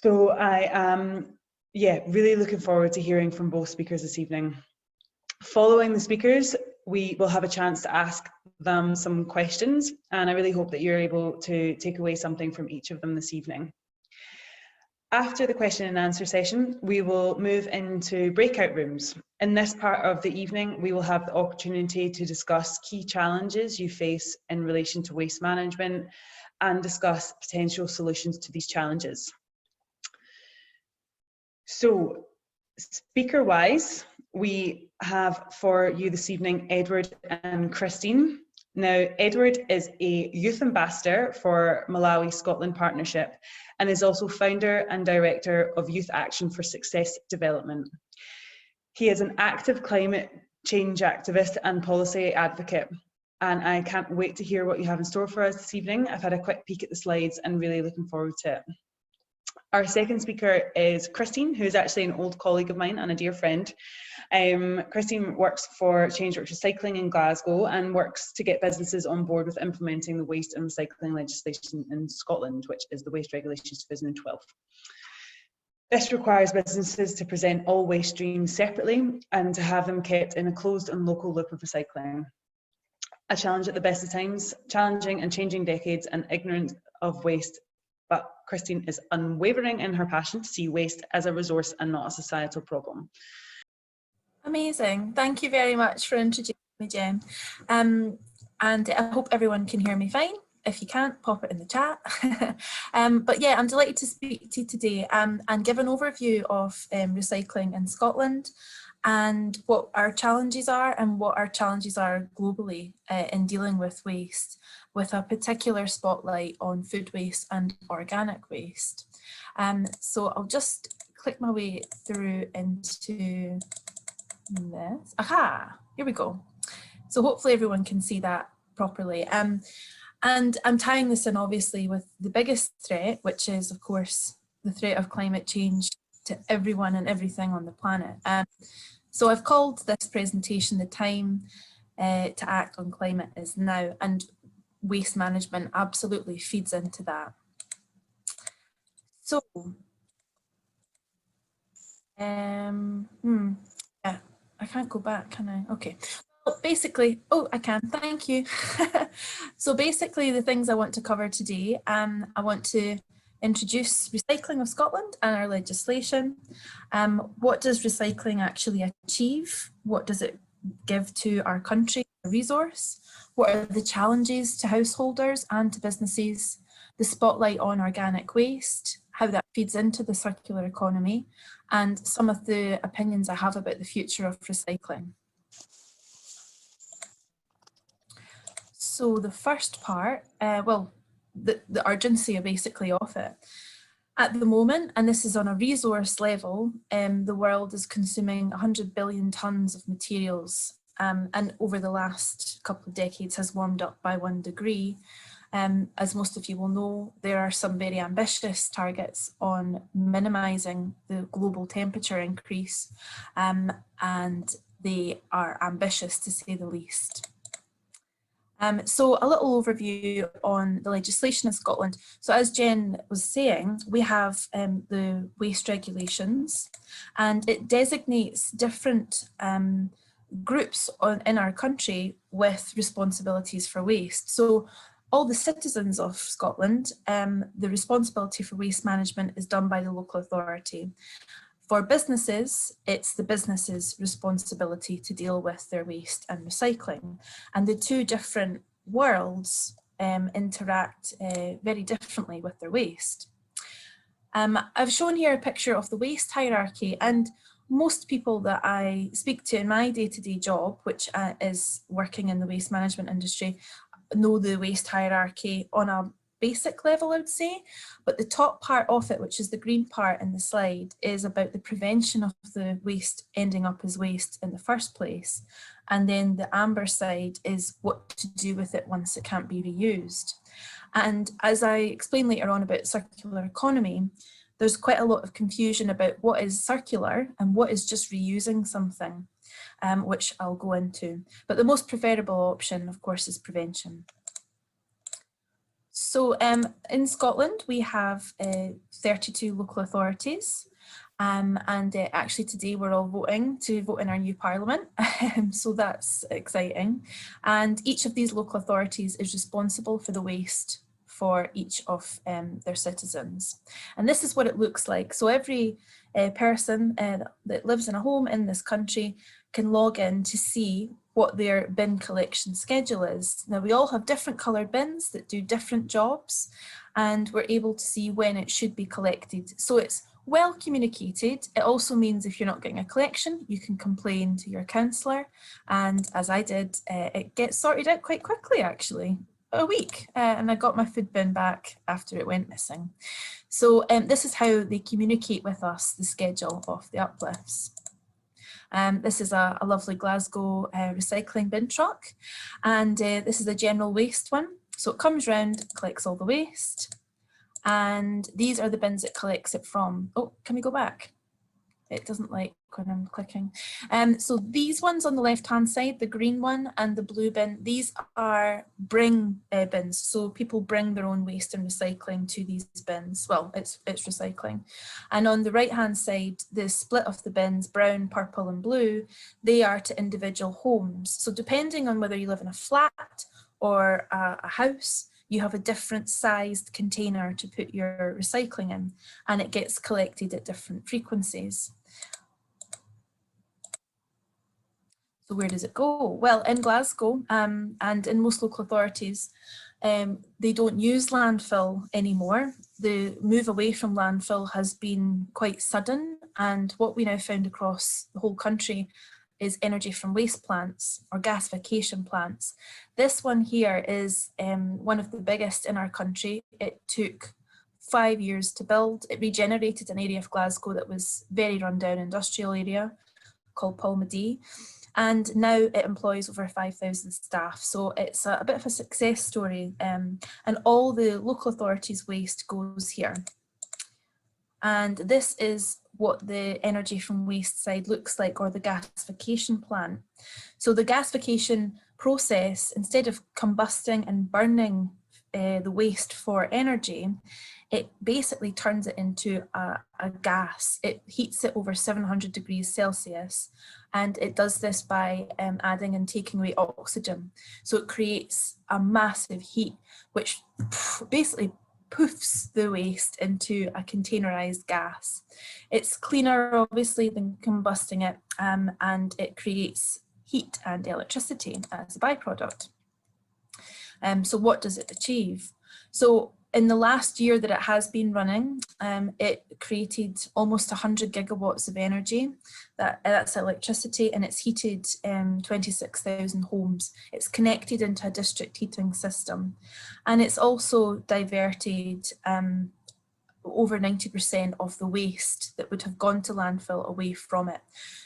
So I am, really looking forward to hearing from both speakers this evening. Following the speakers, we will have a chance to ask them some questions, and I really hope that you're able to take away something from each of them this evening. After the question and answer session, we will move into breakout rooms. In this part of the evening, we will have the opportunity to discuss key challenges you face in relation to waste management and discuss potential solutions to these challenges. So, speaker-wise, we have for you this evening Edward and Christine. Now, Edward is a youth ambassador for Malawi Scotland Partnership and is also founder and director of Youth Action for Success Development. He is an active climate change activist and policy advocate, and I can't wait to hear what you have in store for us this evening. I've had a quick peek at the slides and really looking forward to it. Our second speaker is Christine, who is actually an old colleague of mine and a dear friend. Christine works for Changeworks Recycling in Glasgow and works to get businesses on board with implementing the waste and recycling legislation in Scotland, which is the Waste Regulations 2012. This requires businesses to present all waste streams separately and to have them kept in a closed and local loop of recycling. A challenge at the best of times, challenging and changing decades and ignorant of waste, but Christine is unwavering in her passion to see waste as a resource and not a societal problem. Amazing. Thank you very much for introducing me, Jen. And I hope everyone can hear me fine. If you can't, pop it in the chat. But yeah, I'm delighted to speak to you today and give an overview of recycling in Scotland and what our challenges are and what our challenges are globally in dealing with waste, with a particular spotlight on food waste and organic waste. So I'll just click my way through into this. Aha, here we go. So hopefully everyone can see that properly. And I'm tying this in obviously with the biggest threat, which is of course the threat of climate change to everyone and everything on the planet. So I've called this presentation "The Time to Act on Climate is Now," and waste management absolutely feeds into that. So, yeah, I can't go back, can I? Okay. Well, basically, oh, I can, thank you. So basically the things I want to cover today, I want to introduce recycling of Scotland and our legislation. What does recycling actually achieve? What does it give to our country, a resource? What are the challenges to householders and to businesses? The spotlight on organic waste, how that feeds into the circular economy, and some of the opinions I have about the future of recycling. So the first part, the urgency basically of it. At the moment, and this is on a resource level, the world is consuming 100 billion tonnes of materials, and over the last couple of decades has warmed up by 1 degree. As most of you will know, there are some very ambitious targets on minimising the global temperature increase, and they are ambitious to say the least. So a little overview on the legislation in Scotland. So as Jen was saying, we have the waste regulations, and it designates different groups in our country with responsibilities for waste. So all the citizens of Scotland, the responsibility for waste management is done by the local authority. For businesses, it's the business's responsibility to deal with their waste and recycling. And the two different worlds interact very differently with their waste. I've shown here a picture of the waste hierarchy, and most people that I speak to in my day-to-day job, which is working in the waste management industry, know the waste hierarchy on a basic level, I would say, but the top part of it, which is the green part in the slide, is about the prevention of the waste ending up as waste in the first place. And then the amber side is what to do with it once it can't be reused. And as I explain later on about circular economy, there's quite a lot of confusion about what is circular and what is just reusing something, which I'll go into. But the most preferable option, of course, is prevention. So in Scotland, we have 32 local authorities. And actually today we're all voting to vote in our new parliament, so that's exciting. And each of these local authorities is responsible for the waste for each of their citizens. And this is what it looks like. So every person that lives in a home in this country can log in to see what their bin collection schedule is. Now we all have different coloured bins that do different jobs, and we're able to see when it should be collected. So it's well communicated. It also means if you're not getting a collection, you can complain to your councillor, and as I did, it gets sorted out quite quickly, actually, a week, and I got my food bin back after it went missing. So this is how they communicate with us the schedule of the uplifts. This is a lovely Glasgow recycling bin truck, and this is a general waste one. So it comes round, collects all the waste, and these are the bins it collects it from. Oh, can we go back? It doesn't like when I'm clicking. So these ones on the left hand side, the green one and the blue bin, these are bring bins. So people bring their own waste and recycling to these bins. Well, it's recycling. And on the right hand side, the split of the bins, brown, purple and blue, they are to individual homes. So depending on whether you live in a flat or a house, you have a different sized container to put your recycling in, and it gets collected at different frequencies. So where does it go? Well, in Glasgow and in most local authorities, they don't use landfill anymore. The move away from landfill has been quite sudden, and what we now found across the whole country is energy from waste plants or gasification plants. This one here is one of the biggest in our country. It took 5 years to build. It regenerated an area of Glasgow that was very rundown industrial area called Palmadee, and now it employs over 5,000 staff. So it's a bit of a success story, and all the local authorities' waste goes here. And this is what the energy from waste side looks like, or the gasification plant. So the gasification process, instead of combusting and burning the waste for energy, it basically turns it into a gas. It heats it over 700 degrees Celsius, and it does this by adding and taking away oxygen. So it creates a massive heat, which basically poofs the waste into a containerized gas. It's cleaner, obviously, than combusting it, and it creates heat and electricity as a byproduct. So what does it achieve? So in the last year that it has been running, it created almost 100 gigawatts of energy. That's electricity, and it's heated 26,000 homes. It's connected into a district heating system, and it's also diverted over 90% of the waste that would have gone to landfill away from it.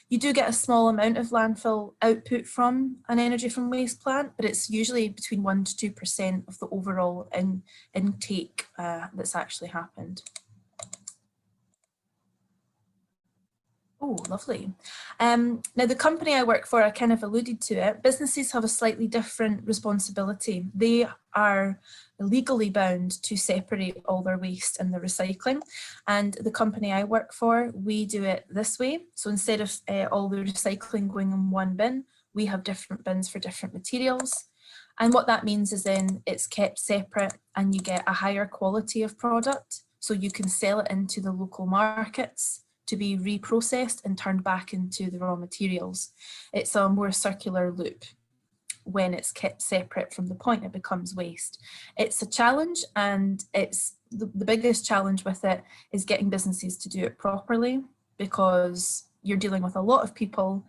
You do get a small amount of landfill output from an energy from waste plant, but it's usually between 1 to 2% of the overall intake that's actually happened. Oh, lovely. Now the company I work for, I kind of alluded to it, businesses have a slightly different responsibility. They are legally bound to separate all their waste and their recycling. And the company I work for, we do it this way. So instead of all the recycling going in one bin, we have different bins for different materials. And what that means is then it's kept separate and you get a higher quality of product. So you can sell it into the local markets to be reprocessed and turned back into the raw materials. It's a more circular loop when it's kept separate from the point it becomes waste. It's a challenge, and it's the biggest challenge with it is getting businesses to do it properly, because you're dealing with a lot of people,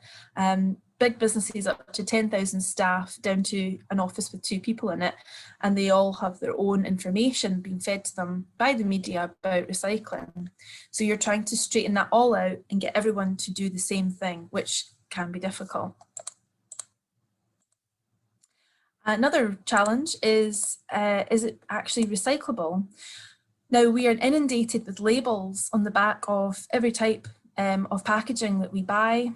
big businesses up to 10,000 staff down to an office with 2 people in it, and they all have their own information being fed to them by the media about recycling. So you're trying to straighten that all out and get everyone to do the same thing, which can be difficult. Another challenge is it actually recyclable? Now we are inundated with labels on the back of every type of packaging that we buy.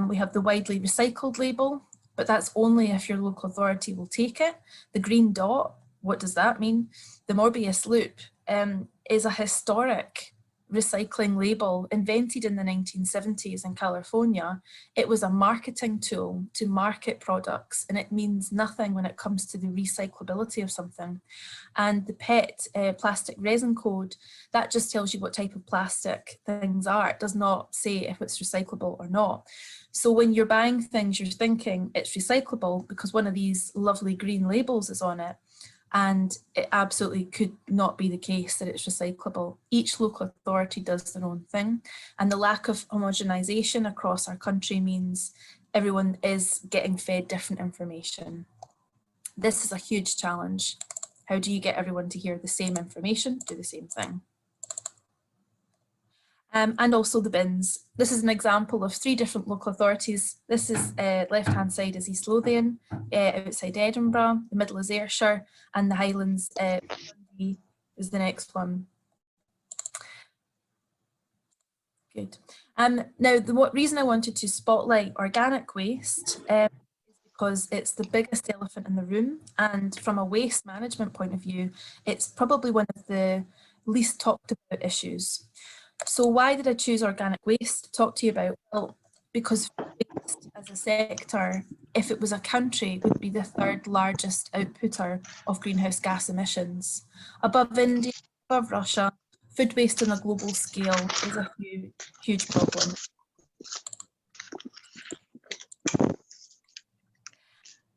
We have the widely recycled label, but that's only if your local authority will take it. The green dot what does that mean? The Morbius loop is a historic recycling label invented in the 1970s in California. It was a marketing tool to market products, and it means nothing when it comes to the recyclability of something. And the PET plastic resin code, that just tells you what type of plastic things are. It does not say if it's recyclable or not. So when you're buying things, you're thinking it's recyclable because one of these lovely green labels is on it. And it absolutely could not be the case that it's recyclable. Each local authority does their own thing, and the lack of homogenization across our country means everyone is getting fed different information. This is a huge challenge. How do you get everyone to hear the same information, do the same thing? And also the bins. This is an example of 3 different local authorities. This is left-hand side is East Lothian, outside Edinburgh, the middle is Ayrshire, and the Highlands is the next one. Good. Now, the reason I wanted to spotlight organic waste is because it's the biggest elephant in the room, and from a waste management point of view, it's probably one of the least talked about issues. So why did I choose organic waste to talk to you about? Well, because waste as a sector, if it was a country, would be the 3rd largest outputter of greenhouse gas emissions. Above India, above Russia, food waste on a global scale is a huge problem.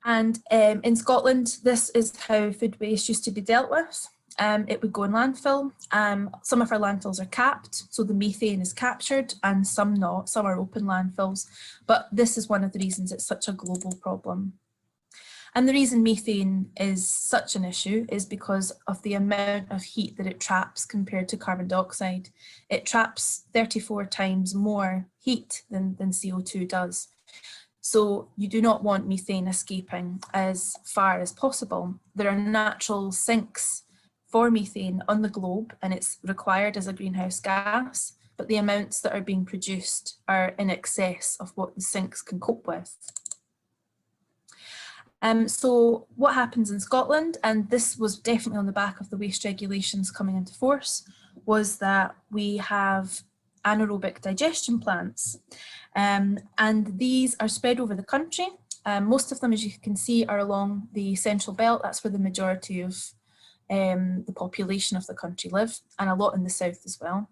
And in Scotland, this is how food waste used to be dealt with. It would go in landfill. Some of our landfills are capped, so the methane is captured, and some not. Some are open landfills, but this is one of the reasons it's such a global problem. And the reason methane is such an issue is because of the amount of heat that it traps compared to carbon dioxide. It traps 34 times more heat than CO2 does. So you do not want methane escaping as far as possible. There are natural sinks for methane on the globe, and it's required as a greenhouse gas, but the amounts that are being produced are in excess of what the sinks can cope with. So what happens in Scotland, and this was definitely on the back of the waste regulations coming into force, was that we have anaerobic digestion plants, and these are spread over the country. Most of them, as you can see, are along the central belt. That's where the majority of the population of the country live, and a lot in the south as well.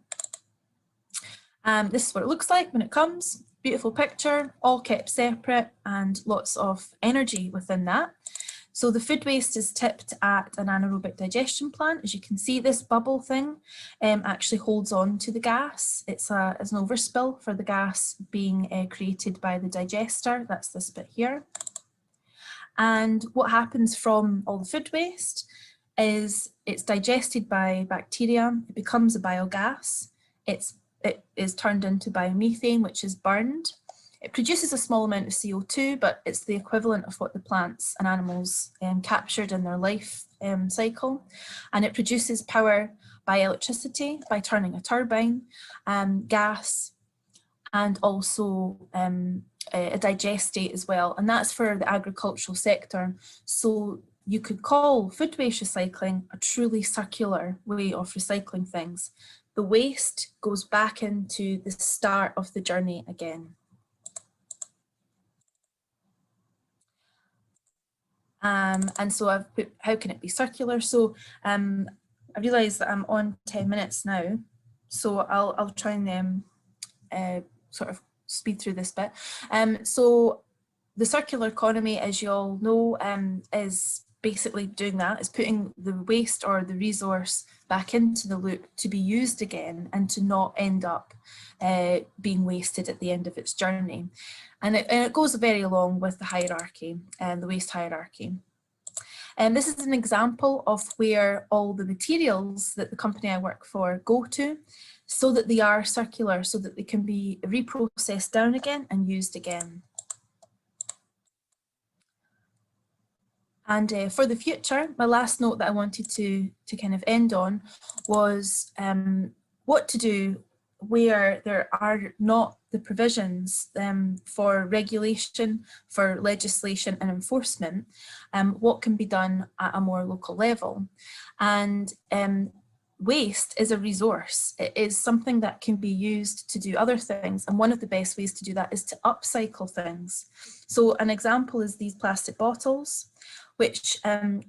This is what it looks like when it comes. Beautiful picture, all kept separate, and lots of energy within that. So the food waste is tipped at an anaerobic digestion plant. As you can see, this bubble thing actually holds on to the gas. It's an overspill for the gas being created by the digester. That's this bit here. And what happens from all the food waste is it's digested by bacteria, it becomes a biogas, it is turned into biomethane, which is burned. It produces a small amount of CO2, but it's the equivalent of what the plants and animals captured in their life cycle. And it produces power by electricity, by turning a turbine, gas, and also a digestate as well. And that's for the agricultural sector. So you could call food waste recycling a truly circular way of recycling things. The waste goes back into the start of the journey again. And so I've put, how can it be circular? So I realise that I'm on 10 minutes now, so I'll try and sort of speed through this bit. So the circular economy, as you all know, is basically doing that, is putting the waste or the resource back into the loop to be used again and to not end up being wasted at the end of its journey. And it goes very along with the hierarchy and the waste hierarchy. And this is an example of where all the materials that the company I work for go to, so that they are circular, so that they can be reprocessed down again and used again. And for the future, my last note that I wanted to kind of end on was what to do where there are not the provisions for regulation, for legislation and enforcement, what can be done at a more local level. And waste is a resource. It is something that can be used to do other things. And one of the best ways to do that is to upcycle things. So an example is these plastic bottles, which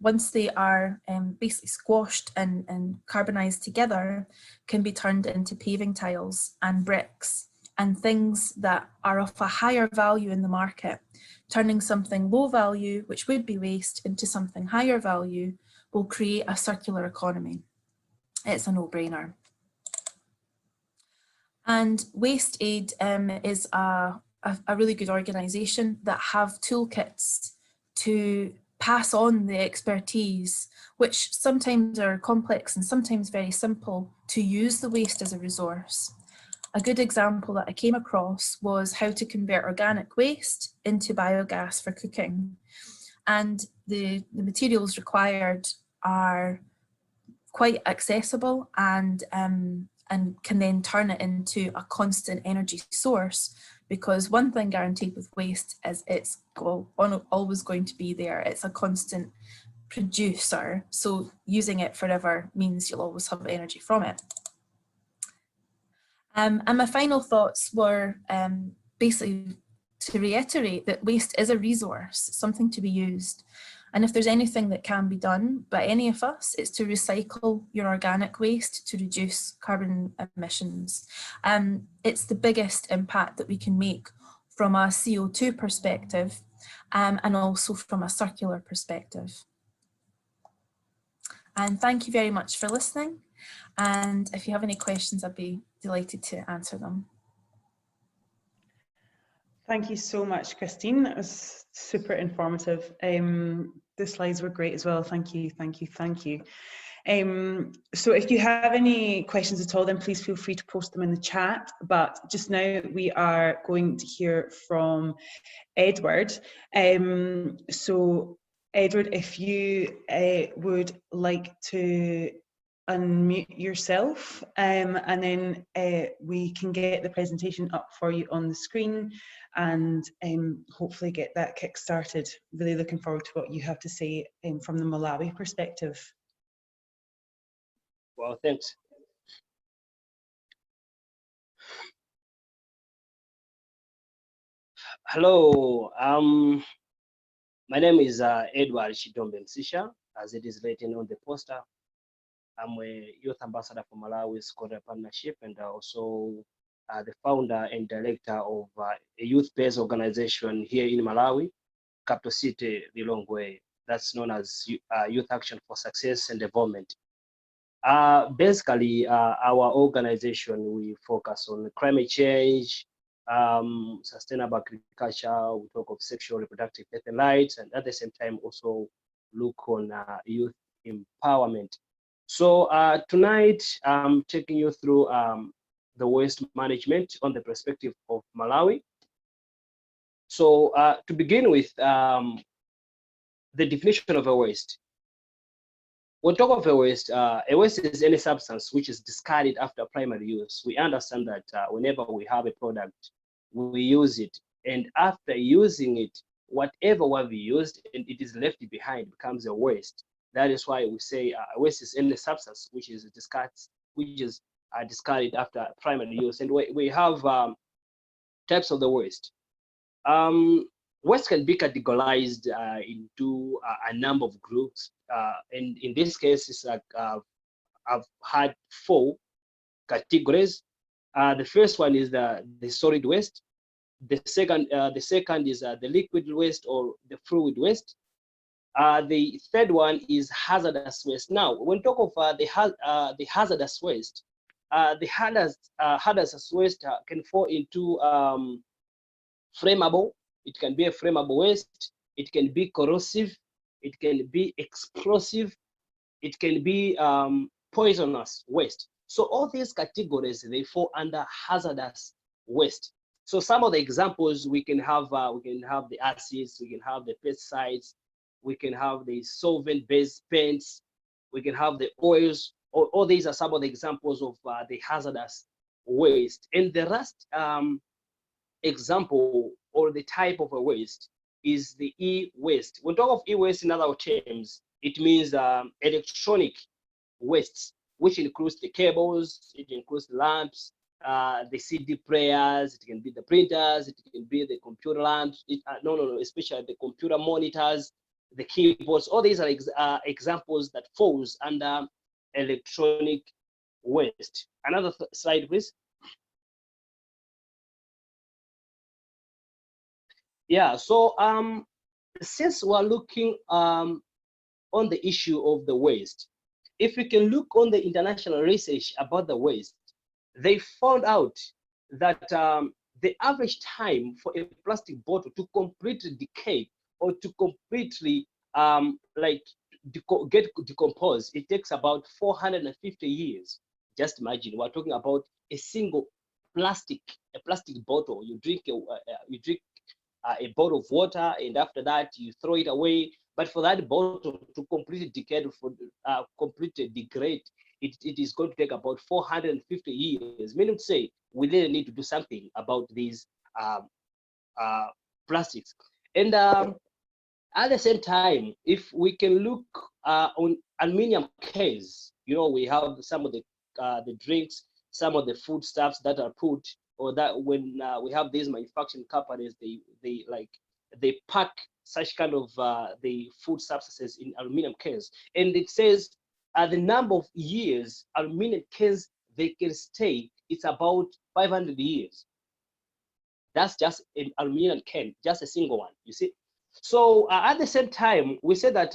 once they are basically squashed and carbonized together, can be turned into paving tiles and bricks and things that are of a higher value in the market. Turning something low value, which would be waste, into something higher value will create a circular economy. It's a no-brainer. And Waste Aid is a really good organisation that have toolkits to pass on the expertise, which sometimes are complex and sometimes very simple, to use the waste as a resource. A good example that I came across was how to convert organic waste into biogas for cooking. And the materials required are quite accessible and can then turn it into a constant energy source, because one thing guaranteed with waste is it's always going to be there. It's a constant producer, so using it forever means you'll always have energy from it. And my final thoughts were basically to reiterate that waste is a resource, something to be used. And if there's anything that can be done by any of us, it's to recycle your organic waste to reduce carbon emissions. It's the biggest impact that we can make from a CO2 perspective and also from a circular perspective. And thank you very much for listening. And if you have any questions, I'd be delighted to answer them. Thank you so much, Christine. That was super informative. The slides were great as well. Thank you, thank you, thank you. So if you have any questions at all, then please feel free to post them in the chat. But just now we are going to hear from Edward. So Edward, if you would like to unmute yourself, and then we can get the presentation up for you on the screen and hopefully get that kick started. Really looking forward to what you have to say from the Malawi perspective. Well, thanks. Hello, my name is Edward Chidombe Msiska, as it is written on the poster. I'm a youth ambassador for Malawi Scotland Partnership, and also the founder and director of a youth-based organization here in Malawi, capital city, Lilongwe, that's known as Youth Action for Success and Development. Basically, our organization, we focus on climate change, sustainable agriculture, we talk of sexual reproductive health and rights, and at the same time also look on youth empowerment. So tonight I'm taking you through the waste management on the perspective of Malawi. So to begin with, the definition of a waste. When talk of a waste is any substance which is discarded after primary use. We understand that whenever we have a product, we use it, and after using it, whatever we used and it is left behind becomes a waste. That is why we say waste is any substance which is discarded after primary use. And we have types of the waste. Waste can be categorized into a number of groups, and in this case, it's like I've had 4 categories. The first one is the solid waste. The second is the liquid waste or the fluid waste. The third one is hazardous waste. Now, when we talk of the hazardous waste, the hazardous waste can fall into flammable. It can be a flammable waste. It can be corrosive. It can be explosive. It can be poisonous waste. So all these categories, they fall under hazardous waste. So some of the examples we can have the acids, we can have the pesticides, we can have the solvent-based paints, we can have the oils. All these are some of the examples of the hazardous waste. And the last example or the type of a waste is the e-waste. When we talk of e-waste in other terms, it means electronic wastes, which includes the cables, it includes the lamps, the CD players, it can be the printers, it can be the computer lamps, especially the computer monitors, the keyboards. All these are examples that falls under electronic waste. Another slide, please. Yeah, so since we're looking on the issue of the waste, if we can look on the international research about the waste, they found out that the average time for a plastic bottle to completely decay or to completely get decomposed, it takes about 450 years. Just imagine, we're talking about a single plastic bottle. You drink a bottle of water, and after that you throw it away. But for that bottle to completely decay, completely degrade, it is going to take about 450 years. Meaning to say, we really need to do something about these plastics. And at the same time, if we can look on aluminum cans, we have some of the drinks, some of the foodstuffs that are put, or that when we have these manufacturing companies, they pack such kind of the food substances in aluminum cans, and it says the number of years aluminum cans they can stay, it's about 500 years. That's just an aluminum can, just a single one, you see. So at the same time, we said that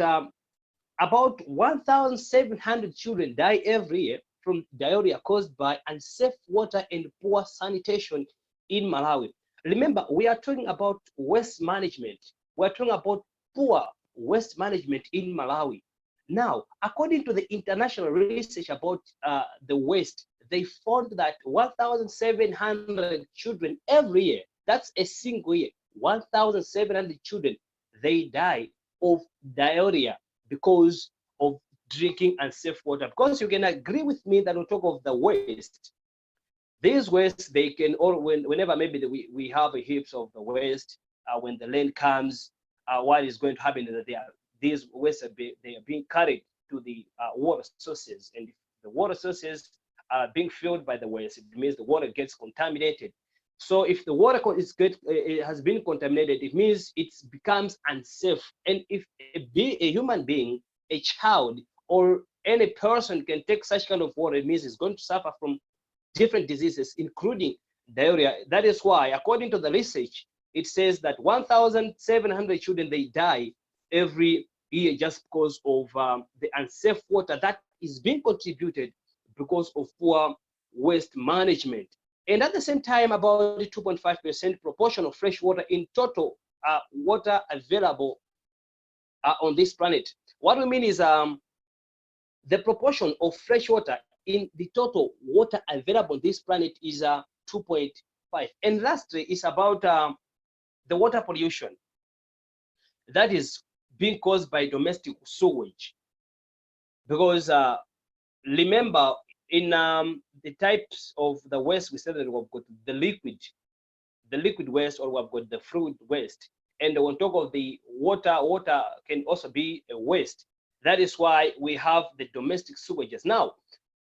about 1,700 children die every year from diarrhea caused by unsafe water and poor sanitation in Malawi. Remember, we are talking about waste management. We're talking about poor waste management in Malawi. Now, according to the international research about the waste, they found that 1,700 children every year, that's a single year, 1,700 children, they die of diarrhea because of drinking unsafe water. Because you can agree with me that we talk of the waste. These wastes, they can, or whenever maybe we have a heaps of the waste, when the rain comes, what is going to happen is that these wastes they are being carried to the water sources, and if the water sources are being filled by the waste, it means the water gets contaminated. So if the water it has been contaminated, it means it becomes unsafe. And if a human being, a child, or any person can take such kind of water, it means it's going to suffer from different diseases, including diarrhea. That is why, according to the research, it says that 1,700 children, they die every year just because of the unsafe water that is being contributed because of poor waste management. And at the same time, about 2.5% proportion of fresh water in total water available on this planet. What we mean is the proportion of fresh water in the total water available on this planet is 2.5. And lastly, it's about the water pollution that is being caused by domestic sewage. Because remember, in the types of the waste, we said that we've got the liquid waste, or we've got the fluid waste. And on top of the water can also be a waste. That is why we have the domestic sewages. Now,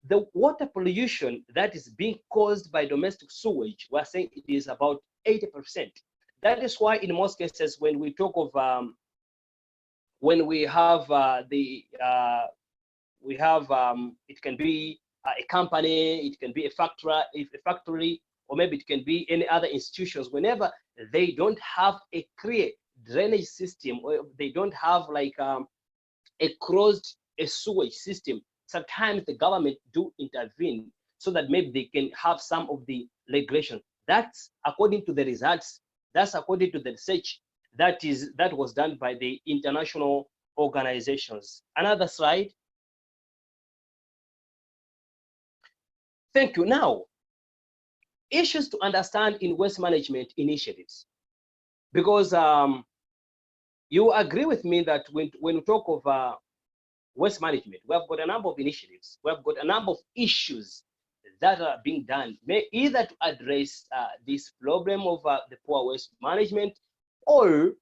the water pollution that is being caused by domestic sewage, we're saying it is about 80%. That is why in most cases, when we talk of, when we have it can be a company, it can be a factory, or maybe it can be any other institutions. Whenever they don't have a clear drainage system, or they don't have like a sewage system, sometimes the government do intervene so that maybe they can have some of the regulation. That's according to the results. That's according to the research that was done by the international organizations. Another slide. Thank you. Now, issues to understand in waste management initiatives, because you agree with me that when we talk of waste management, we have got a number of initiatives, we have got a number of issues that are being done, either to address this problem of the poor waste management, or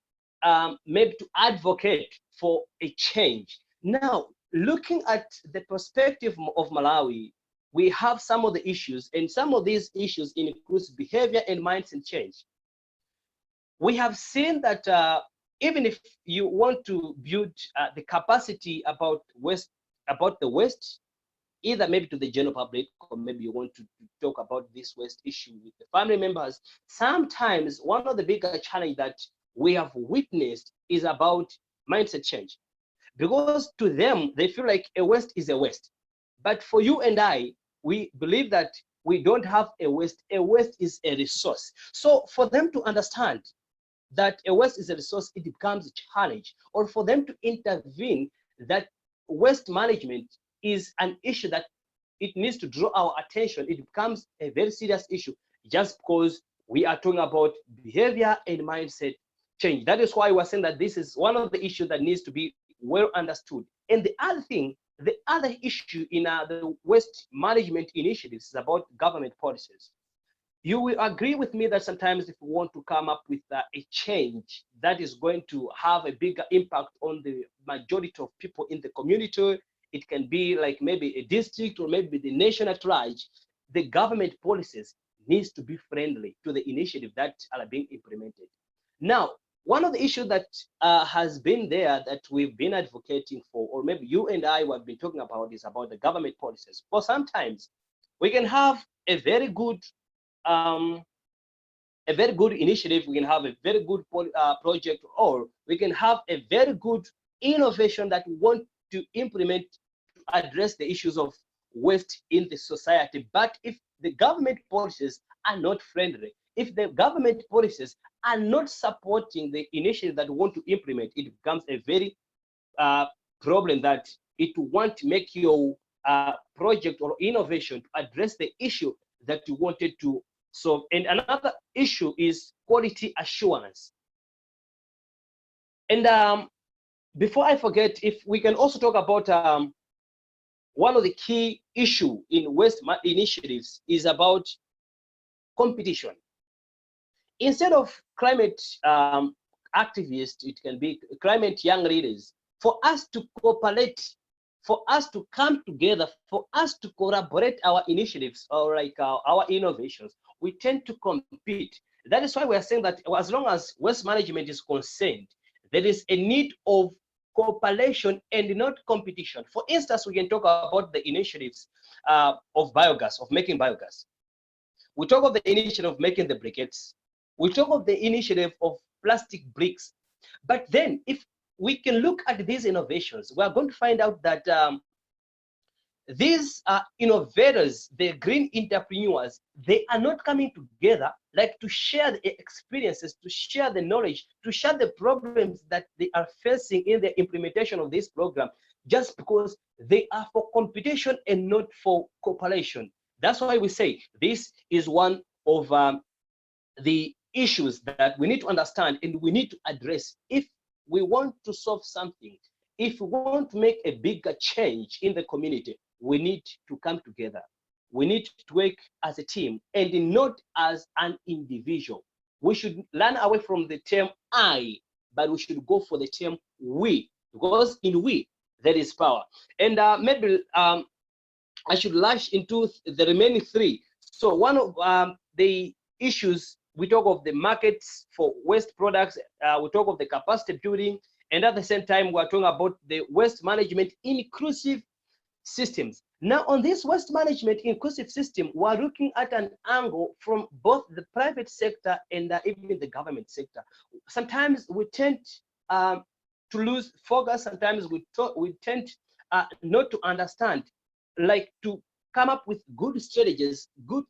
maybe to advocate for a change. Now, looking at the perspective of Malawi, we have some of the issues, and some of these issues include behavior and mindset change. We have seen that even if you want to build the capacity about the waste, either maybe to the general public, or maybe you want to talk about this waste issue with the family members, sometimes one of the bigger challenges that we have witnessed is about mindset change. Because to them, they feel like a waste is a waste. But for you and I, we believe that we don't have a waste. A waste is a resource. So for them to understand that a waste is a resource, it becomes a challenge. Or for them to intervene that waste management is an issue that it needs to draw our attention. It becomes a very serious issue just because we are talking about behavior and mindset change. That is why we're saying that this is one of the issues that needs to be well understood. And the other thing, the other issue in the waste management initiatives is about government policies. You will agree with me that sometimes if we want to come up with a change that is going to have a bigger impact on the majority of people in the community, it can be like maybe a district or maybe the nation at large, the government policies needs to be friendly to the initiative that are being implemented. Now, one of the issues that has been there that we've been advocating for, or maybe you and I have been talking about, is about the government policies. For sometimes we can have a very good initiative, we can have a very good project, or we can have a very good innovation that we want to implement to address the issues of waste in the society. But if the government policies are not friendly, if the government policies are not supporting the initiative that we want to implement, it becomes a very problem that it won't make your project or innovation to address the issue that you wanted to solve. And another issue is quality assurance. And before I forget, if we can also talk about one of the key issue in waste initiatives is about competition. Instead of climate activists, it can be climate young leaders, for us to cooperate, for us to come together, for us to collaborate our initiatives or like our innovations, we tend to compete. That is why we are saying that as long as waste management is concerned, there is a need of cooperation and not competition. For instance, we can talk about the initiatives of biogas, of making biogas. We talk of the initiative of making the briquettes. We talk of the initiative of plastic bricks. But then if we can look at these innovations, we are going to find out that these innovators, the green entrepreneurs, they are not coming together like to share the experiences, to share the knowledge, to share the problems that they are facing in the implementation of this program, just because they are for competition and not for cooperation. That's why we say this is one of the issues that we need to understand and we need to address if we want to solve something. If we want to make a bigger change in the community, we need to come together. We need to work as a team and not as an individual. We should learn away from the term I, but we should go for the term we, because in we, there is power. And maybe I should launch into the remaining three. So one of the issues, we talk of the markets for waste products, we talk of the capacity building, and at the same time, we're talking about the waste management inclusive systems. Now, on this waste management inclusive system, we're looking at an angle from both the private sector and even the government sector. Sometimes we tend to lose focus. Sometimes we tend not to understand, like to come up with good strategies, good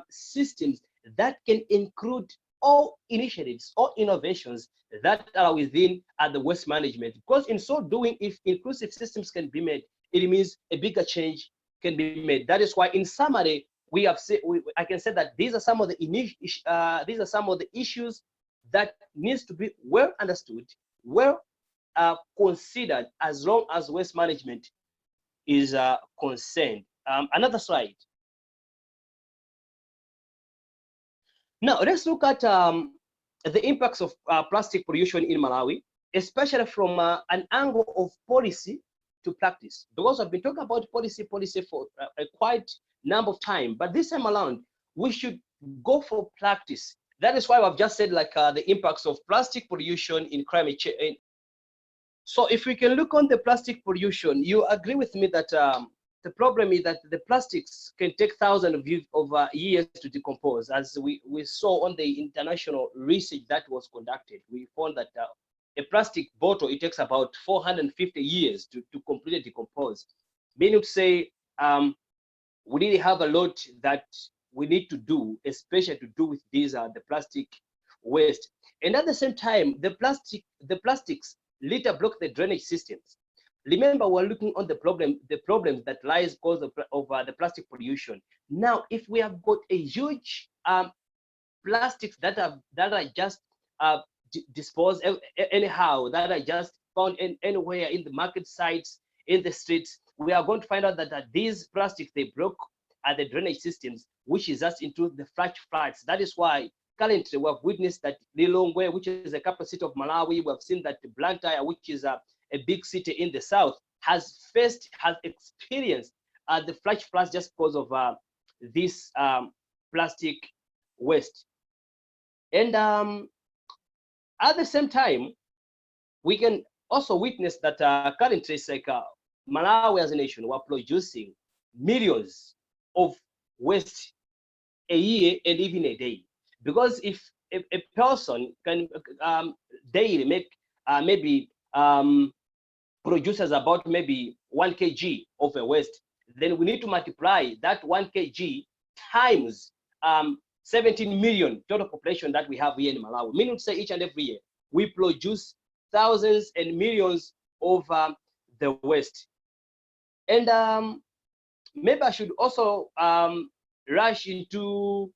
systems that can include all initiatives or innovations that are within the waste management. Because in so doing, if inclusive systems can be made, it means a bigger change can be made. That is why, in summary, we have said, I can say that these are some of the issues that needs to be well understood, well considered, as long as waste management is concerned. Another slide. Now let's look at the impacts of plastic pollution in Malawi, especially from an angle of policy to practice. Because I've been talking about policy for a quite number of time, but this time around, we should go for practice. That is why I've just said like the impacts of plastic pollution in climate change. So if we can look on the plastic pollution, you agree with me that the problem is that the plastics can take thousands of years to decompose. As we saw on the international research that was conducted, we found that a plastic bottle, it takes about 450 years to completely decompose. Meaning to say, we really have a lot that we need to do, especially to do with these the plastic waste. And at the same time, the plastics later block the drainage systems. Remember, we're looking on the problems that lies because of the plastic pollution. Now, if we have got a huge plastics that are just disposed anyhow, that are just found anywhere in the market sites, in the streets, we are going to find out that these plastics, they block the drainage systems, which is just into the flash floods. That is why currently we have witnessed that Lilongwe, which is a capital city of Malawi, we have seen that Blantyre, which is a big city in the south, has experienced the flash floods just because of this plastic waste. And at the same time, we can also witness that currently it's like Malawi as a nation, we're producing millions of waste a year and even a day. Because if a person can daily make maybe produces about maybe 1 kg of a waste, then we need to multiply that 1 kg times 17 million total population that we have here in Malawi. Meaning to say each and every year, we produce thousands and millions of the waste. And maybe I should also rush into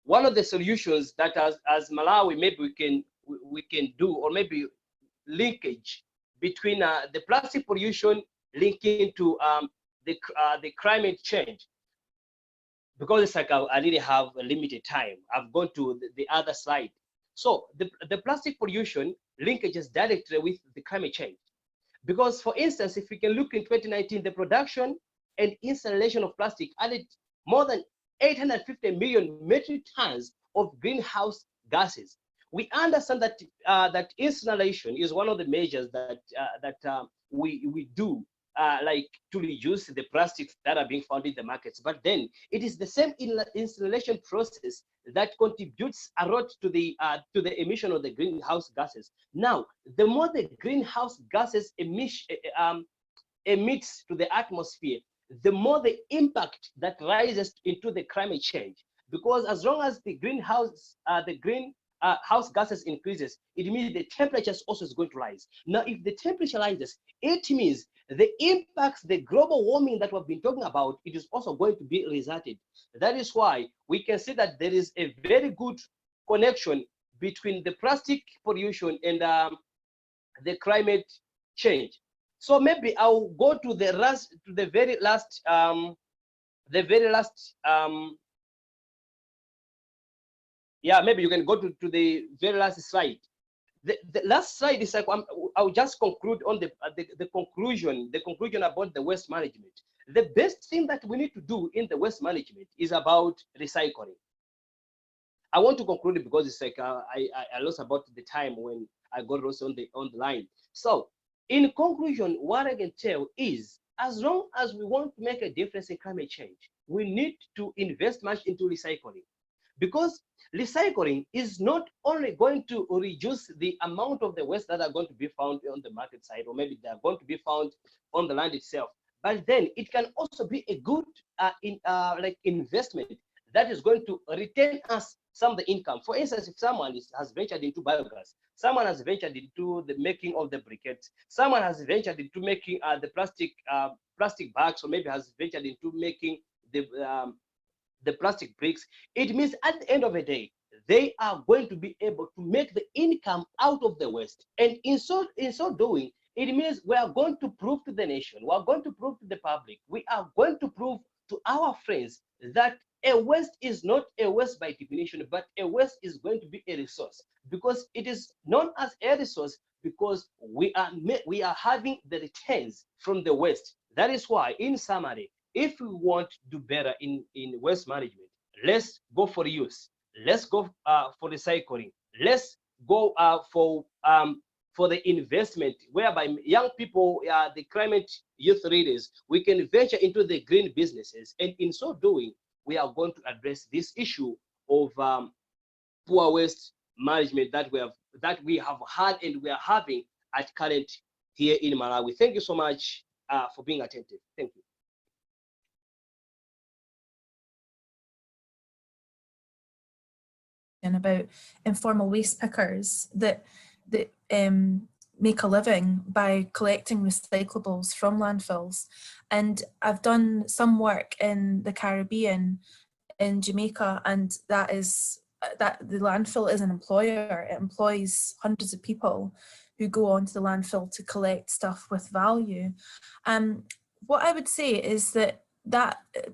one of the solutions that as Malawi, maybe we can do, or maybe linkage between the plastic pollution linking to the climate change. Because it's like I really have a limited time, I've gone to the other slide. So the plastic pollution linkages directly with the climate change. Because for instance, if we can look in 2019, the production and installation of plastic added more than 850 million metric tons of greenhouse gases. We understand that that installation is one of the measures that we do like to reduce the plastics that are being found in the markets. But then it is the same installation process that contributes a lot to the emission of the greenhouse gases. Now, the more the greenhouse gases emits to the atmosphere, the more the impact that rises into the climate change. Because as long as the greenhouse gases increases, it means the temperatures also is going to rise. Now, if the temperature rises, it means the impacts, the global warming that we've been talking about, it is also going to be resulted. That is why we can see that there is a very good connection between the plastic pollution and the climate change. So maybe I'll go to the very last yeah, maybe you can go to the very last slide. The last slide is like I'll just conclude on the conclusion about the waste management. The best thing that we need to do in the waste management is about recycling. I want to conclude it because it's like I lost about the time when I got also on the line. So in conclusion, what I can tell is, as long as we want to make a difference in climate change, we need to invest much into recycling. Because recycling is not only going to reduce the amount of the waste that are going to be found on the market side, or maybe they are going to be found on the land itself, but then it can also be a good like investment that is going to return us some of the income. For instance, if someone has ventured into biogas, someone has ventured into the making of the briquettes, someone has ventured into making the plastic bags, or maybe has ventured into making the plastic bricks, it means at the end of the day, they are going to be able to make the income out of the waste. And in so doing, it means we are going to prove to the nation, we are going to prove to the public, we are going to prove to our friends that a waste is not a waste by definition, but a waste is going to be a resource, because it is known as a resource because we are having the returns from the waste. That is why, in summary, if we want to do better in waste management, let's go for use. Let's go for recycling. Let's go for the investment, whereby young people, the climate youth leaders, we can venture into the green businesses, and in so doing, we are going to address this issue of poor waste management that we have had and we are having at current here in Malawi. Thank you so much for being attentive. Thank you. And about informal waste pickers that make a living by collecting recyclables from landfills. And I've done some work in the Caribbean, in Jamaica, and that the landfill is an employer. It employs hundreds of people who go onto the landfill to collect stuff with value. What I would say is that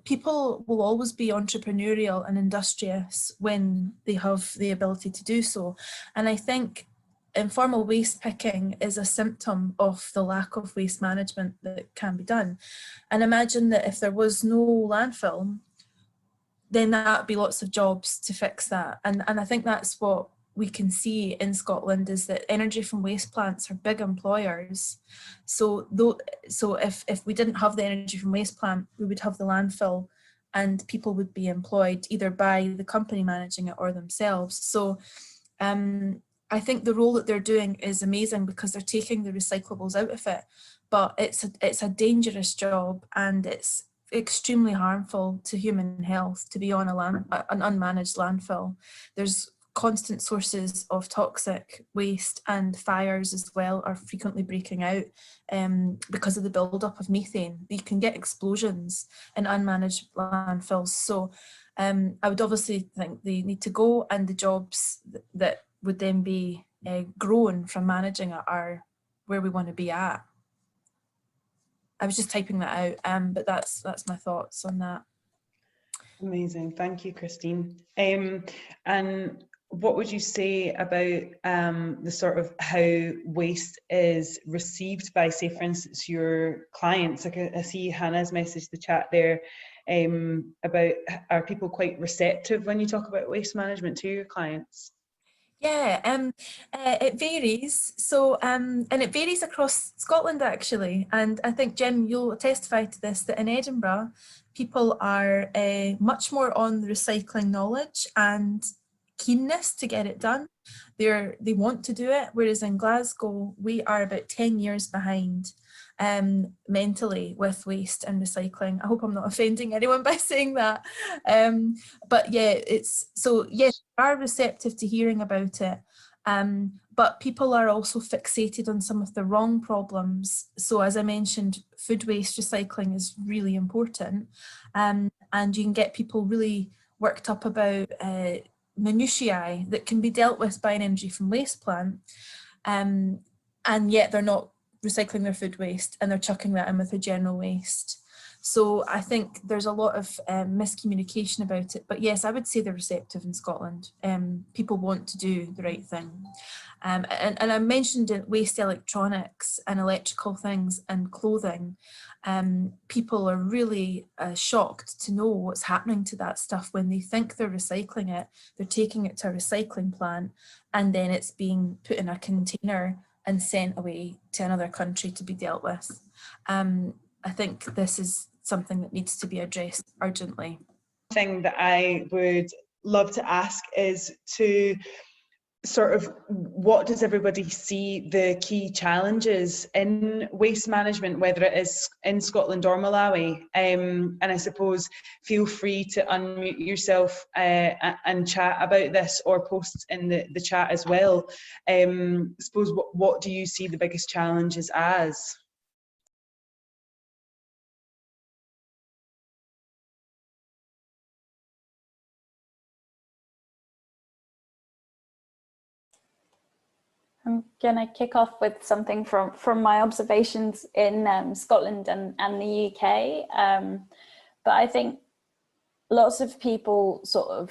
people will always be entrepreneurial and industrious when they have the ability to do so. And I think informal waste picking is a symptom of the lack of waste management that can be done. And imagine that if there was no landfill, then that'd be lots of jobs to fix that. And I think that's what we can see in Scotland, is that energy from waste plants are big employers. So if we didn't have the energy from waste plant, we would have the landfill, and people would be employed either by the company managing it or themselves. So I think the role that they're doing is amazing because they're taking the recyclables out of it, but it's a dangerous job, and it's extremely harmful to human health to be on an unmanaged landfill. There's constant sources of toxic waste, and fires as well are frequently breaking out because of the buildup of methane. You can get explosions in unmanaged landfills. So I would obviously think they need to go, and the jobs that would then be grown from managing it are where we want to be at. I was just typing that out, but that's my thoughts on that. Amazing, thank you, Christine. And what would you say about the sort of how waste is received by, say, for instance, your clients? Like I see Hannah's messaged the chat there about, are people quite receptive when you talk about waste management to your clients? Yeah, it varies. So, and it varies across Scotland actually. And I think, Jim, you'll testify to this, that in Edinburgh, people are much more on the recycling knowledge and keenness to get it done. They want to do it, whereas in Glasgow, we are about 10 years behind mentally with waste and recycling. I hope I'm not offending anyone by saying that. But yeah, yes, they are receptive to hearing about it. But people are also fixated on some of the wrong problems. So as I mentioned, food waste recycling is really important. And you can get people really worked up about minutiae that can be dealt with by an energy from waste plant. And yet they're not recycling their food waste, and they're chucking that in with the general waste. So I think there's a lot of miscommunication about it. But yes, I would say they're receptive in Scotland. People want to do the right thing. And I mentioned waste electronics and electrical things and clothing. People are really shocked to know what's happening to that stuff when they think they're recycling it. They're taking it to a recycling plant, and then it's being put in a container and sent away to another country to be dealt with. I think this is something that needs to be addressed urgently. Thing that I would love to ask is to sort of, what does everybody see the key challenges in waste management, whether it is in Scotland or Malawi? And I suppose feel free to unmute yourself and chat about this, or post in the chat as well. I suppose, what do you see the biggest challenges as? I'm gonna kick off with something from my observations in Scotland and the UK. But I think, lots of people sort of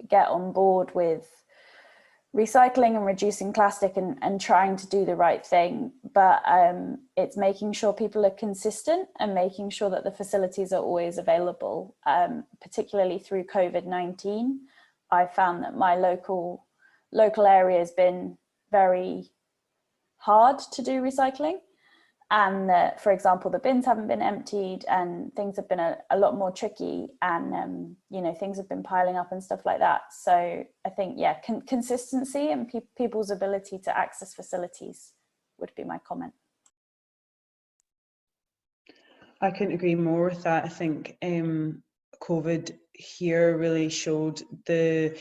get on board with recycling and reducing plastic and trying to do the right thing, but it's making sure people are consistent and making sure that the facilities are always available. Particularly through COVID-19, I found that my local area has been very hard to do recycling, and for example, the bins haven't been emptied and things have been a lot more tricky, and you know, things have been piling up and stuff like that. So I think, yeah, consistency and people's ability to access facilities would be my comment. I couldn't agree more with that. I think COVID here really showed the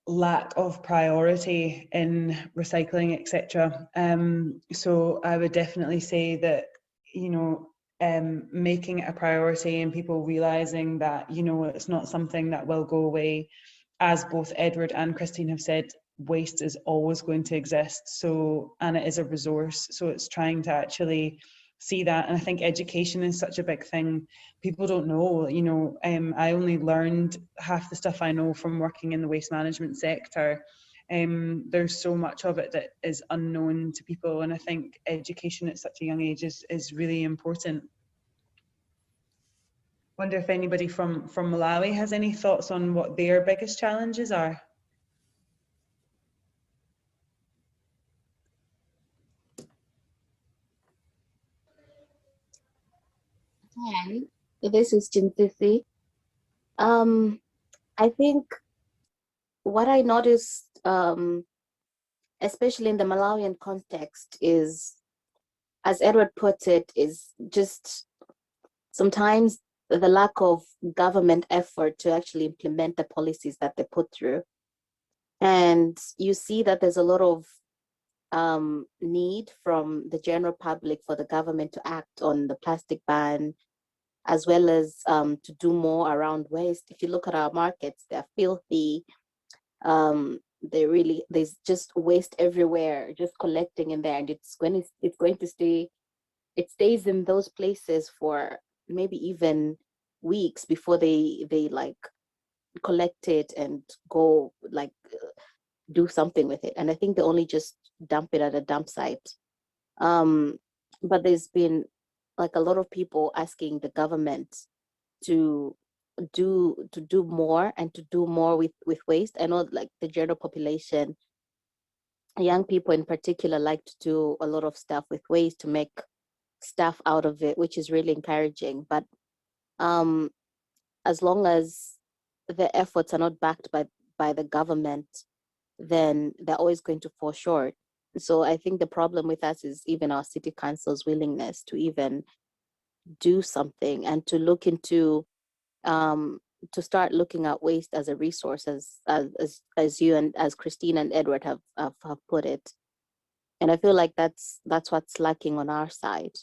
lack of priority in recycling, etc. So I would definitely say that, you know, making it a priority and people realizing that, you know, it's not something that will go away. As both Edward and Christine have said, waste is always going to exist. So, and it is a resource. So it's trying to actually see that. And I think education is such a big thing. People don't know, you know, I only learned half the stuff I know from working in the waste management sector. There's so much of it that is unknown to people, and I think education at such a young age is really important. Wonder if anybody from Malawi has any thoughts on what their biggest challenges are. Hi, this is Chinthisi. I think what I noticed, especially in the Malawian context, is, as Edward put it, is just sometimes the lack of government effort to actually implement the policies that they put through. And you see that there's a lot of need from the general public for the government to act on the plastic ban, as well as to do more around waste. If you look at our markets, they're filthy. There's just waste everywhere, just collecting in there, and it's going to stay. It stays in those places for maybe even weeks before they like collect it and go like do something with it. And I think they only just dump it at a dump site. But there's been like a lot of people asking the government to do more and to do more with waste. I know like the general population, young people in particular, like to do a lot of stuff with waste to make stuff out of it, which is really encouraging. But as long as the efforts are not backed by the government, then they're always going to fall short. So I think the problem with us is even our city council's willingness to even do something and to look into to start looking at waste as a resource, as you and as Christine and Edward have put it. And I feel like that's what's lacking on our side,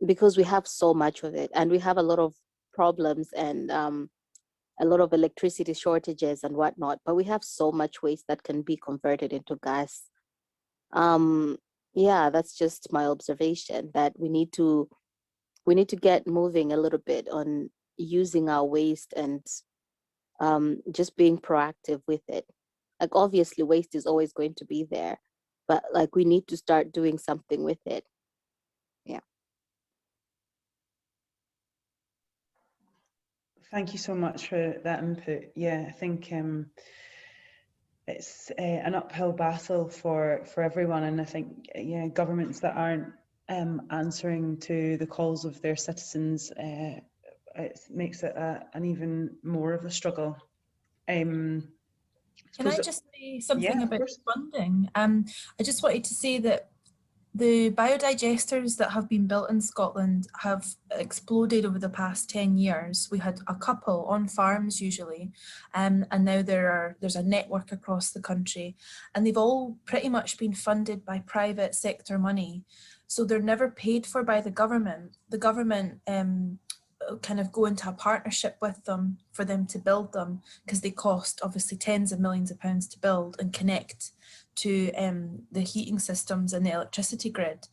because we have so much of it, and we have a lot of problems and a lot of electricity shortages and whatnot, but we have so much waste that can be converted into gas. Yeah, that's just my observation, that we need to get moving a little bit on using our waste and just being proactive with it. Like obviously waste is always going to be there, but like we need to start doing something with it. Yeah. Thank you so much for that input. Yeah, I think it's an uphill battle for everyone, and I think governments that aren't answering to the calls of their citizens, it makes it an even more of a struggle. Can I just say something about funding? I just wanted to say that the biodigesters that have been built in Scotland have exploded over the past 10 years. We had a couple on farms usually, and now there's a network across the country, and they've all pretty much been funded by private sector money. So they're never paid for by the government. The government kind of go into a partnership with them for them to build them, because they cost obviously tens of millions of pounds to build and connect to the heating systems and the electricity grid.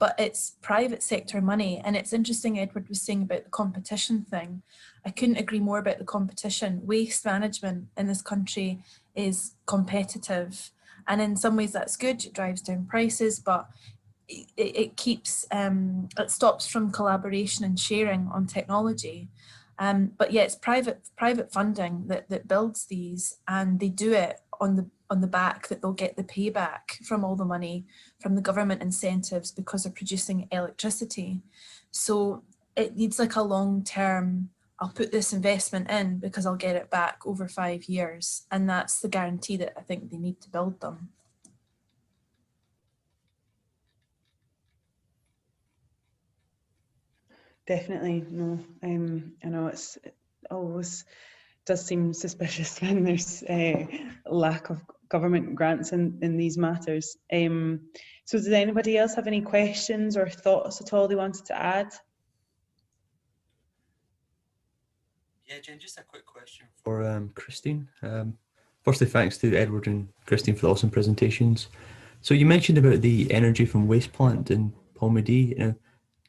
but it's private sector money. And it's interesting, Edward was saying about the competition thing. I couldn't agree more about the competition. Waste management in this country is competitive. And in some ways that's good, it drives down prices, but it keeps, it stops from collaboration and sharing on technology. But yeah, it's private funding that builds these, and they do it on the back that they'll get the payback from all the money from the government incentives because they're producing electricity. So it needs like a long-term, I'll put this investment in because I'll get it back over 5 years. And that's the guarantee that I think they need to build them. Definitely, no. I know it always does seem suspicious when there's a lack of government grants in these matters. So does anybody else have any questions or thoughts at all they wanted to add? Yeah, Jen, just a quick question for Christine. Firstly, thanks to Edward and Christine for the awesome presentations. So you mentioned about the energy from waste plant in Palmedy.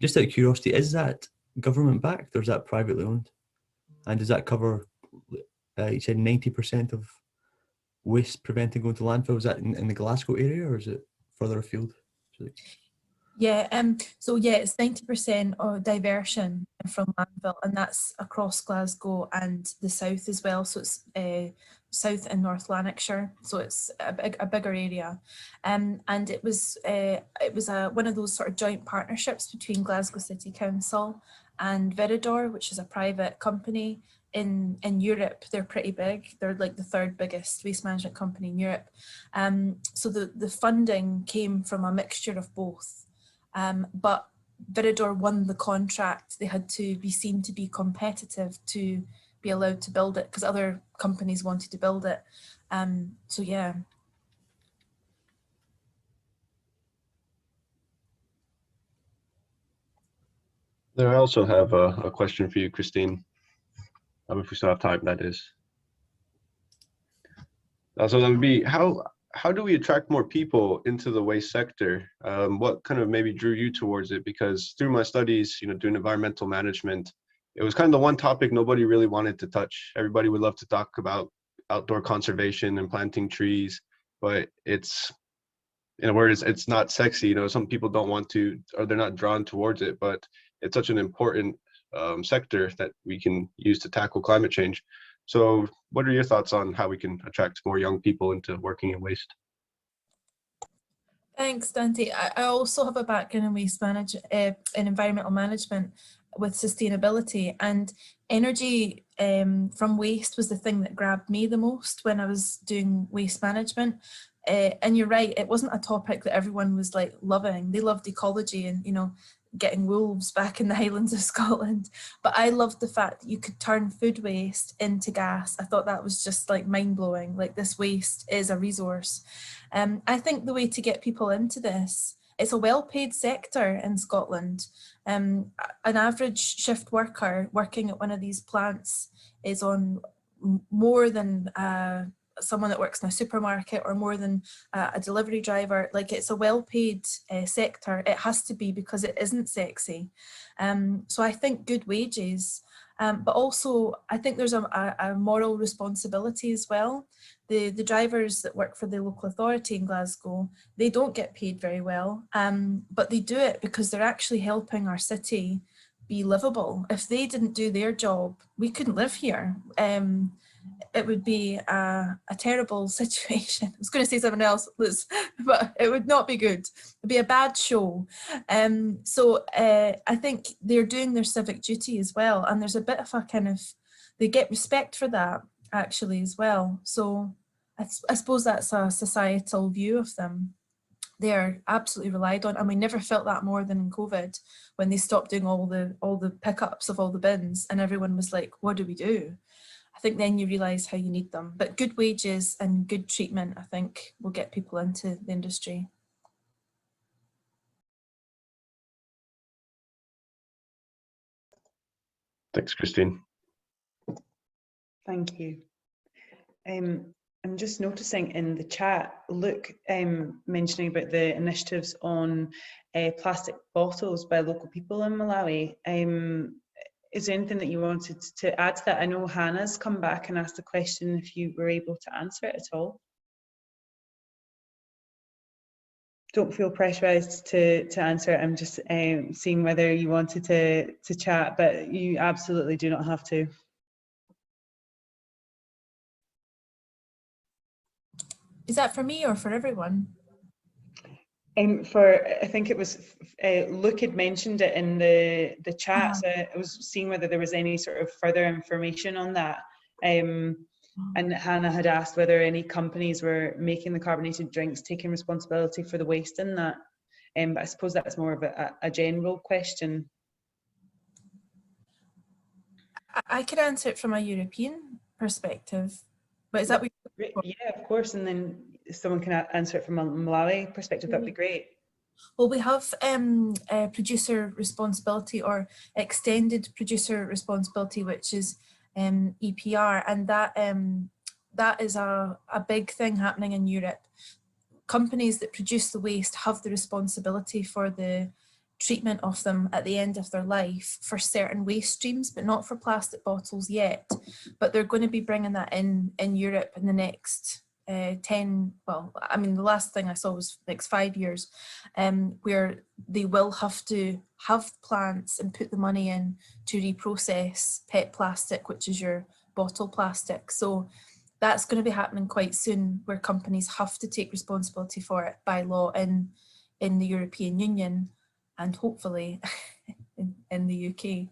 Just out of curiosity, is that government backed or is that privately owned? And does that cover, you said 90% of waste preventing going to landfill? Is that in the Glasgow area or is it further afield? Yeah, so yeah, it's 90% diversion from landfill, and that's across Glasgow and the south as well. So it's south and North Lanarkshire, so it's a bigger area. And it was one of those sort of joint partnerships between Glasgow City Council and Viridor, which is a private company in Europe. They're pretty big. They're like the 3rd biggest waste management company in Europe. So the funding came from a mixture of both. But Viridor won the contract. They had to be seen to be competitive to be allowed to build it because other companies wanted to build it. So yeah. There, I also have a question for you, Christine. If we still have time, that is. So that would be, how do we attract more people into the waste sector? What kind of maybe drew you towards it? Because through my studies, doing environmental management, it was kind of the one topic nobody really wanted to touch. Everybody would love to talk about outdoor conservation and planting trees, but it's, in a word, it's not sexy. Some people don't want to, or they're not drawn towards it, but it's such an important sector that we can use to tackle climate change. So what are your thoughts on how we can attract more young people into working in waste? Thanks, Dante. I also have a background in waste management, in environmental management with sustainability, and energy from waste was the thing that grabbed me the most when I was doing waste management. And you're right, it wasn't a topic that everyone was like loving. They loved ecology and, getting wolves back in the Highlands of Scotland. But I loved the fact that you could turn food waste into gas. I thought that was just like mind blowing. Like, this waste is a resource. I think the way to get people into this, it's a well-paid sector in Scotland. An average shift worker working at one of these plants is on more than someone that works in a supermarket or more than a delivery driver. Like, it's a well-paid sector. It has to be because it isn't sexy. So I think good wages, but also I think there's a moral responsibility as well. The drivers that work for the local authority in Glasgow, they don't get paid very well, but they do it because they're actually helping our city be livable. If they didn't do their job, we couldn't live here. It would be a terrible situation. I was going to say something else, Liz, but it would not be good. It'd be a bad show. So I think they're doing their civic duty as well. And there's a bit of a kind of, they get respect for that actually as well. So I suppose that's a societal view of them. They are absolutely relied on, and we never felt that more than in COVID when they stopped doing all the pickups of all the bins and everyone was like, what do we do? I think then you realise how you need them. But good wages and good treatment, I think, will get people into the industry. Thanks, Christine. Thank you. I'm just noticing in the chat, Luke mentioning about the initiatives on plastic bottles by local people in Malawi. Is there anything that you wanted to add to that? I know Hannah's come back and asked a question if you were able to answer it at all. Don't feel pressurized to answer it. I'm just seeing whether you wanted to chat, but you absolutely do not have to. Is that for me or for everyone? I think it was Luke had mentioned it in the chat, Uh-huh. so I was seeing whether there was any sort of further information on that. And Hannah had asked whether any companies were making the carbonated drinks taking responsibility for the waste in that. But I suppose that's more of a general question. I could answer it from a European perspective, but is that what you're looking for? Yeah, of course, and then someone can answer it from a Malawi perspective. That'd be great. Well, we have producer responsibility or extended producer responsibility, which is EPR, and that is a big thing happening in Europe. Companies that produce the waste have the responsibility for the treatment of them at the end of their life for certain waste streams, but not for plastic bottles yet. But they're going to be bringing that in Europe in the next 10, well, I mean, the last thing I saw was next 5 years, where they will have to have plants and put the money in to reprocess PET plastic, which is your bottle plastic. So that's going to be happening quite soon, where companies have to take responsibility for it by law in the European Union and hopefully in the UK.